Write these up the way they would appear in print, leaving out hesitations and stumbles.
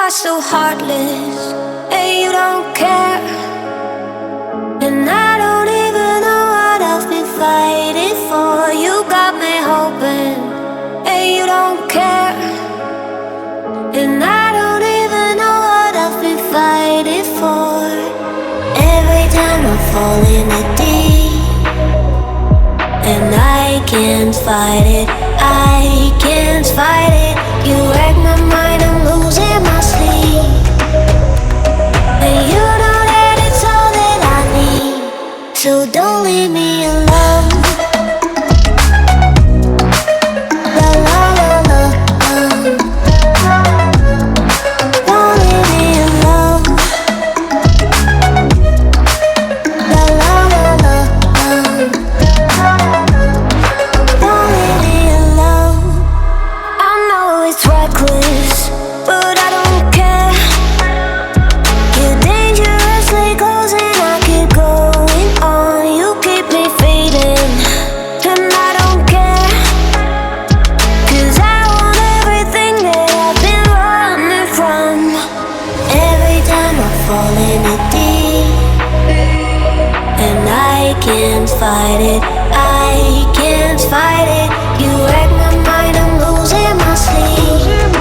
are so heartless, and you don't care. And I don't even know what I've been fighting for. You got me hoping, and you don't care. And I don't even know what I've been fighting for. Every time I fall in the deep, and I can't fight it, I can't fight it. You wreck my mind, I'm losing my sleep. And you know that it's all that I need, so don't leave me alone. La la la la, don't leave me alone. La la la la, don't leave me alone. I know it's reckless, but I don't care. You're dangerously close and I keep going on. You keep me fading, and I don't care. 'Cause I want everything that I've been running from. Every time I fall in the deep, and I can't fight it, I can't fight it. You wreck my mind, I'm losing my sleep.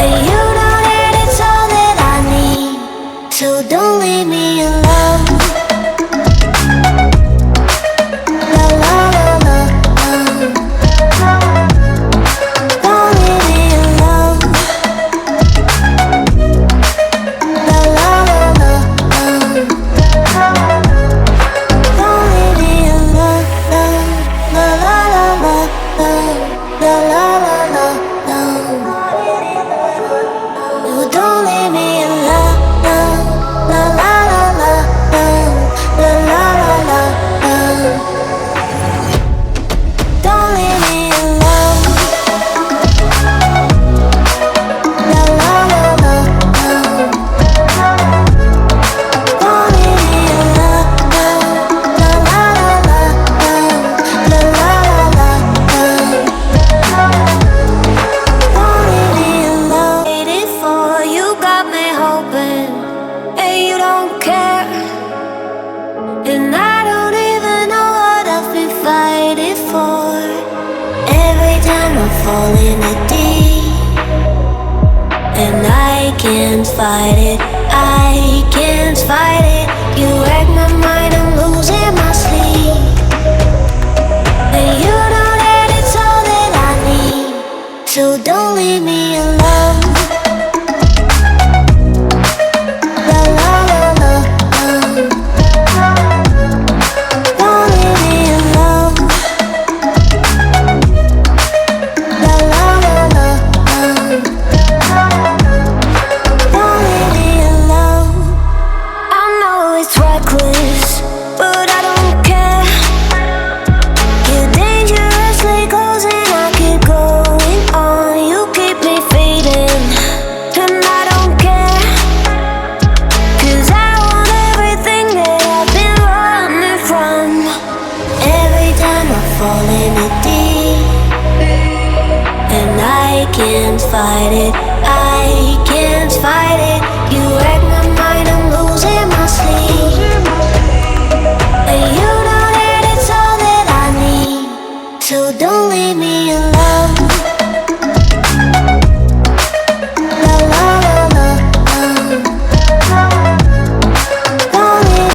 And you know that it's all that I need, so don't leave me alone. La la la la, don't leave me alone. La la la la, don't leave me alone. La la la la, la la la la, no, don't leave me alone. La la la la, la la la la, don't leave me alone. La la la la, don't leave me alone. La la la la, la la la la, don't leave me alone. Waiting for you, got me hoping, and you don't care. And I don't even know what I've been fighting for. Every time I fall in the deep, and I can't fight it, I can't fight it. You wreck my mind, I'm losing my sleep. And you know that it's all that I need, so don't leave me alone.